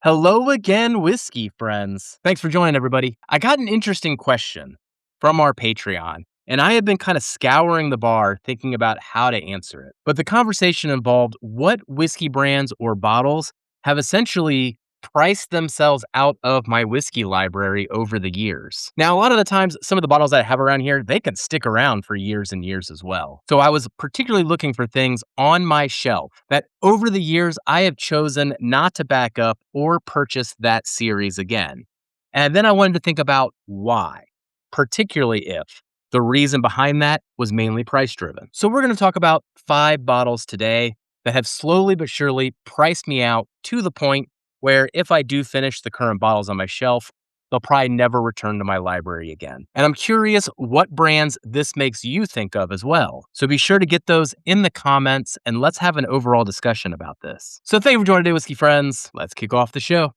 Hello again, whiskey friends. Thanks for joining, everybody. I got an interesting question from our Patreon, and I have been kind of scouring the bar thinking about how to answer it. But the conversation involved what whiskey brands or bottles have essentially priced themselves out of my whiskey library over the years. Now, a lot of the times, some of the bottles I have around here, they can stick around for years and years as well. So I was particularly looking for things on my shelf that over the years, I have chosen not to back up or purchase that series again. And then I wanted to think about why, particularly if the reason behind that was mainly price driven. So we're going to talk about 5 bottles today that have slowly but surely priced me out to the point where if I do finish the current bottles on my shelf, they'll probably never return to my library again. And I'm curious what brands this makes you think of as well. So be sure to get those in the comments and let's have an overall discussion about this. So thank you for joining today, whiskey friends. Let's kick off the show.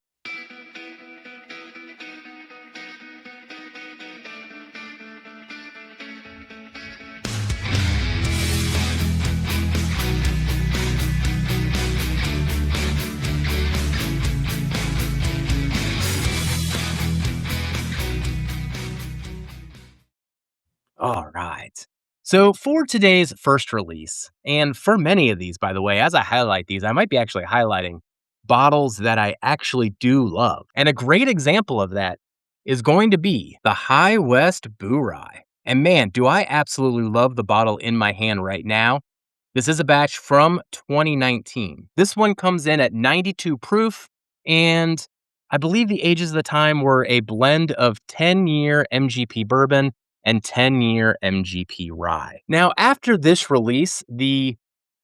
All right. So for today's first release, and for many of these, by the way, as I highlight these, I might be actually highlighting bottles that I actually do love. And a great example of that is going to be the High West Bourye. And man, do I absolutely love the bottle in my hand right now. This is a batch from 2019. This one comes in at 92 proof, and I believe the ages of the time were a blend of 10-year MGP bourbon and 10-year MGP rye. Now, after this release, the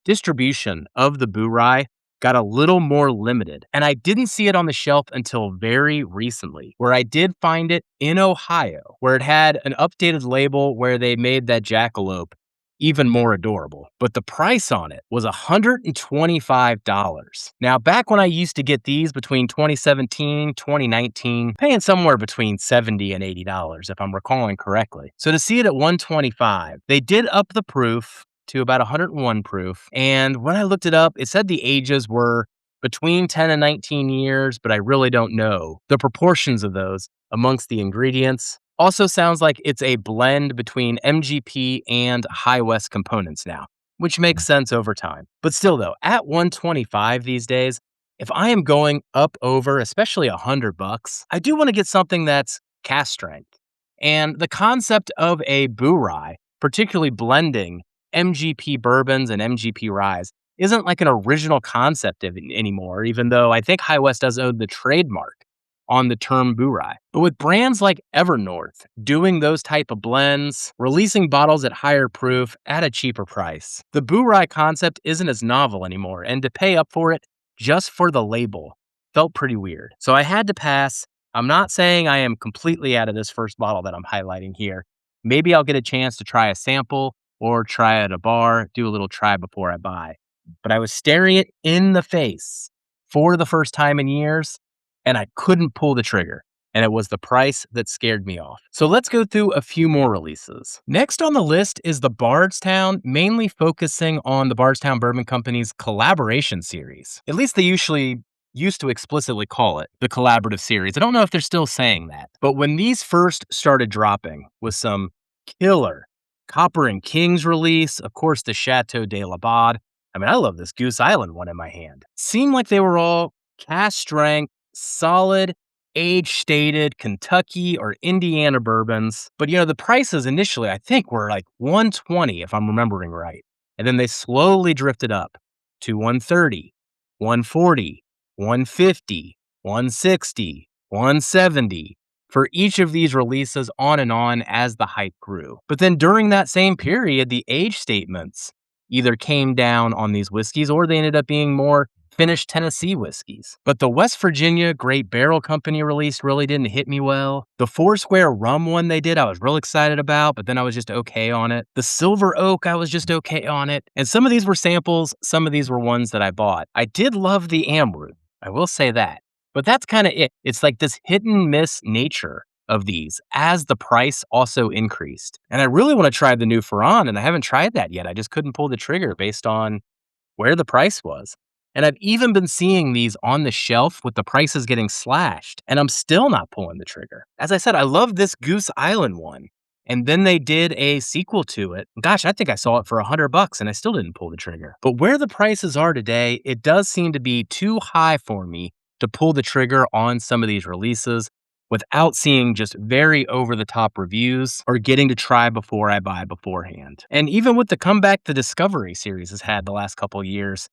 distribution of the Bourye got a little more limited, and I didn't see it on the shelf until very recently, where I did find it in Ohio, where it had an updated label where they made that jackalope even more adorable. But the price on it was $125. Now, back when I used to get these between 2017, 2019, paying somewhere between $70 and $80, if I'm recalling correctly. So to see it at $125, they did up the proof to about 101 proof. And when I looked it up, it said the ages were between 10 and 19 years, but I really don't know the proportions of those amongst the ingredients. Also sounds like it's a blend between MGP and High West components now, which makes sense over time. But still though, at 125 these days, if I am going up over, especially $100, I do want to get something that's cask strength. And the concept of a Bourye, particularly blending MGP bourbons and MGP ryes, isn't like an original concept anymore, even though I think High West does own the trademark on the term Bourye. But with brands like Evernorth doing those type of blends, releasing bottles at higher proof at a cheaper price, the Bourye concept isn't as novel anymore, and to pay up for it just for the label felt pretty weird. So I had to pass. I'm not saying I am completely out of this first bottle that I'm highlighting here. Maybe I'll get a chance to try a sample or try at a bar, do a little try before I buy. But I was staring it in the face for the first time in years, and I couldn't pull the trigger, and it was the price that scared me off. So let's go through a few more releases. Next on the list is the Bardstown, mainly focusing on the Bardstown Bourbon Company's collaboration series. At least they usually used to explicitly call it the collaborative series. I don't know if they're still saying that, but when these first started dropping with some killer Copper and Kings release, of course, the Chateau de la Bade. I mean, I love this Goose Island one in my hand. Seemed like they were all cask strength, solid, age-stated Kentucky or Indiana bourbons. But, the prices initially, I think, were like $120, if I'm remembering right. And then they slowly drifted up to $130, $140, $150, $160, $170 for each of these releases on and on as the hype grew. But then during that same period, the age statements either came down on these whiskeys or they ended up being more finished Tennessee whiskeys. But the West Virginia Great Barrel Company release really didn't hit me well. The Four Square Rum one they did, I was real excited about, but then I was just okay on it. The Silver Oak, I was just okay on it. And some of these were samples, some of these were ones that I bought. I did love the Amrut, I will say that. But that's kind of it. It's like this hit and miss nature of these as the price also increased. And I really want to try the new Ferran, and I haven't tried that yet. I just couldn't pull the trigger based on where the price was. And I've even been seeing these on the shelf with the prices getting slashed, and I'm still not pulling the trigger. As I said, I love this Goose Island one. And then they did a sequel to it. Gosh, I think I saw it for $100 and I still didn't pull the trigger. But where the prices are today, it does seem to be too high for me to pull the trigger on some of these releases without seeing just very over-the-top reviews or getting to try before I buy beforehand. And even with the comeback the Discovery series has had the last couple of years,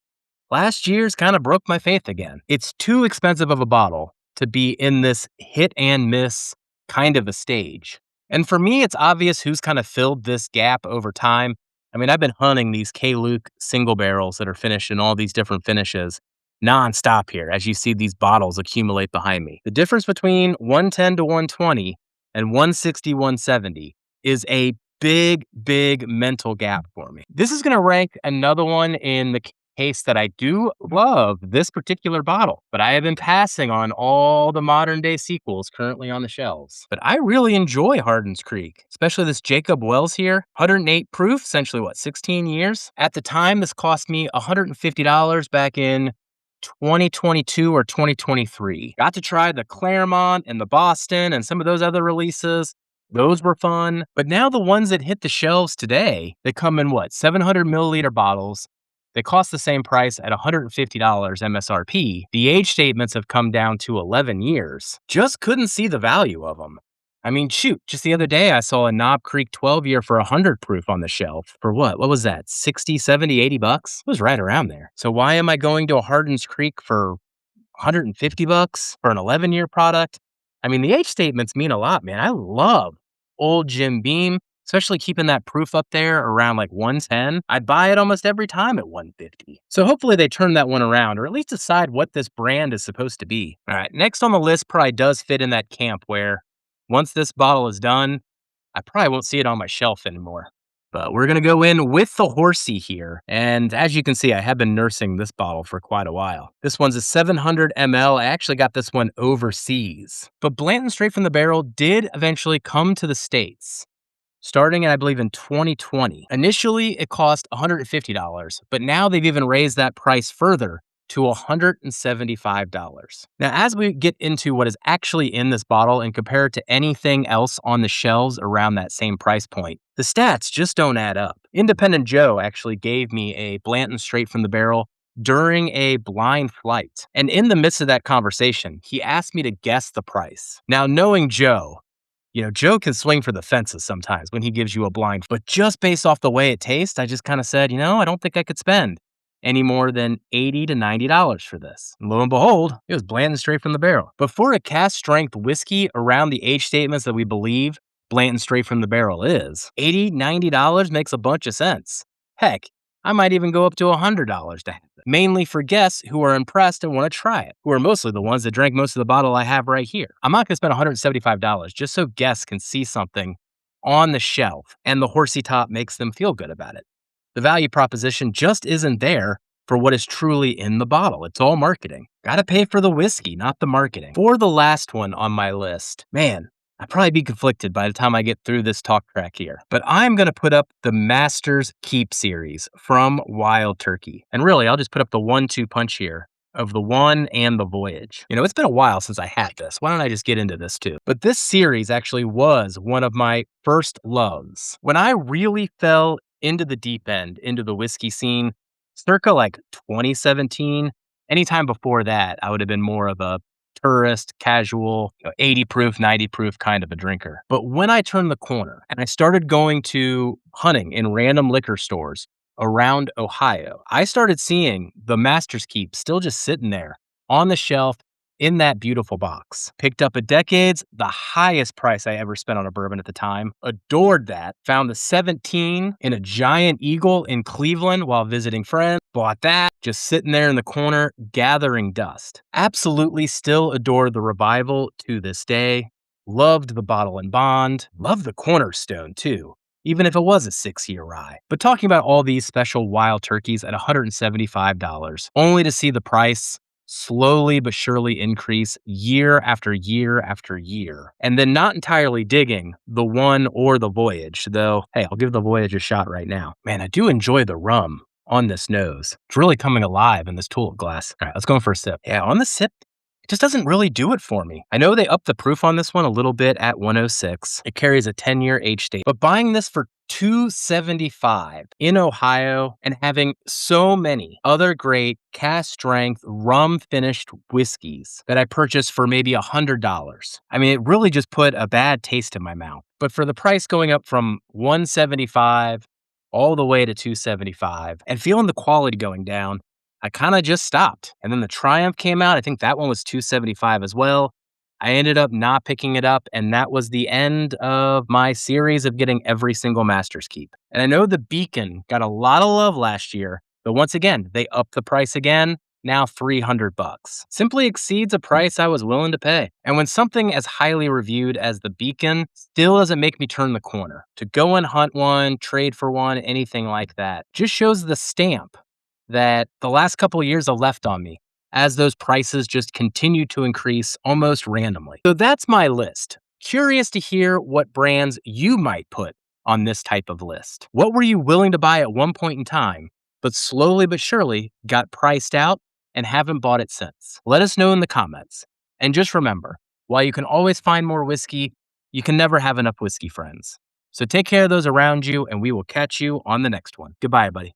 last year's kind of broke my faith again. It's too expensive of a bottle to be in this hit and miss kind of a stage. And for me, it's obvious who's kind of filled this gap over time. I mean, I've been hunting these K-Luke single barrels that are finished in all these different finishes nonstop here as you see these bottles accumulate behind me. The difference between 110 to 120 and 160, 170 is a big, big mental gap for me. This is going to rank another one in the case that I do love this particular bottle, but I have been passing on all the modern day sequels currently on the shelves. But I really enjoy Hardin's Creek, especially this Jacob Wells here. 108 proof, essentially what, 16 years? At the time, this cost me $150 back in 2022 or 2023. Got to try the Claremont and the Boston and some of those other releases. Those were fun. But now the ones that hit the shelves today, they come in what, 700 milliliter bottles. They cost the same price at $150 MSRP. The age statements have come down to 11 years. Just couldn't see the value of them. I mean, shoot, just the other day I saw a Knob Creek 12-year for 100 proof on the shelf. For what? What was that? 60, 70, 80 bucks? It was right around there. So why am I going to a Hardin's Creek for $150 for an 11-year product? I mean, the age statements mean a lot, man. I love old Jim Beam, especially keeping that proof up there around like 110. I'd buy it almost every time at 150. So hopefully they turn that one around, or at least decide what this brand is supposed to be. All right, next on the list probably does fit in that camp where once this bottle is done, I probably won't see it on my shelf anymore. But we're going to go in with the Horsey here. And as you can see, I have been nursing this bottle for quite a while. This one's a 700 ml. I actually got this one overseas. But Blanton Straight from the Barrel did eventually come to the States, starting, I believe, in 2020. Initially, it cost $150, but now they've even raised that price further to $175. Now, as we get into what is actually in this bottle and compare it to anything else on the shelves around that same price point, the stats just don't add up. Independent Joe actually gave me a Blanton Straight from the Barrel during a blind flight. And in the midst of that conversation, he asked me to guess the price. Now, knowing Joe, Joe can swing for the fences sometimes when he gives you a blind, but just based off the way it tastes, I just kind of said, I don't think I could spend any more than $80 to $90 for this. And lo and behold, it was Blanton Straight from the Barrel. But for a cast strength whiskey around the age statements that we believe Blanton Straight from the Barrel is, $80, $90 makes a bunch of sense. Heck, I might even go up to $100 to have it. Mainly for guests who are impressed and want to try it, who are mostly the ones that drank most of the bottle I have right here. I'm not going to spend $175 just so guests can see something on the shelf and the Horsey top makes them feel good about it. The value proposition just isn't there for what is truly in the bottle. It's all marketing. Gotta pay for the whiskey, not the marketing. For the last one on my list, man, I'd probably be conflicted by the time I get through this talk track here. But I'm going to put up the Master's Keep series from Wild Turkey. And really, I'll just put up the 1-2 punch here of the One and the Voyage. It's been a while since I had this. Why don't I just get into this too? But this series actually was one of my first loves. When I really fell into the deep end, into the whiskey scene, circa like 2017, anytime before that, I would have been more of a tourist, casual, 80 proof, 90 proof kind of a drinker. But when I turned the corner and I started going to hunting in random liquor stores around Ohio, I started seeing the Master's Keep still just sitting there on the shelf in that beautiful box. Picked up a Decades, the highest price I ever spent on a bourbon at the time. Adored that. Found the 17 in a Giant Eagle in Cleveland while visiting friends. Bought that. Just sitting there in the corner, gathering dust. Absolutely still adore the Revival to this day. Loved the Bottle and Bond. Loved the Cornerstone too, even if it was a 6-year rye. But talking about all these special Wild Turkeys at $175, only to see the price slowly but surely increase year after year after year. And then not entirely digging the One or the Voyage, though, hey, I'll give the Voyage a shot right now. Man, I do enjoy the rum on this nose. It's really coming alive in this tulip glass. All right, let's go in for a sip. Yeah, on the sip, it just doesn't really do it for me. I know they upped the proof on this one a little bit at 106. It carries a 10-year age date, but buying this for $275 in Ohio and having so many other great cast strength rum finished whiskeys that I purchased for maybe $100. I mean, it really just put a bad taste in my mouth. But for the price going up from 175 all the way to 275 and feeling the quality going down, I kind of just stopped. And then the Triumph came out. I think that one was 275 as well. I ended up not picking it up, and that was the end of my series of getting every single Master's Keep. And I know the Beacon got a lot of love last year, but once again, they upped the price again, now $300. Simply exceeds a price I was willing to pay. And when something as highly reviewed as the Beacon still doesn't make me turn the corner to go and hunt one, trade for one, anything like that, just shows the stamp that the last couple of years have left on me as those prices just continue to increase almost randomly. So that's my list. Curious to hear what brands you might put on this type of list. What were you willing to buy at one point in time, but slowly but surely got priced out and haven't bought it since? Let us know in the comments. And just remember, while you can always find more whiskey, you can never have enough whiskey friends. So take care of those around you, and we will catch you on the next one. Goodbye, everybody.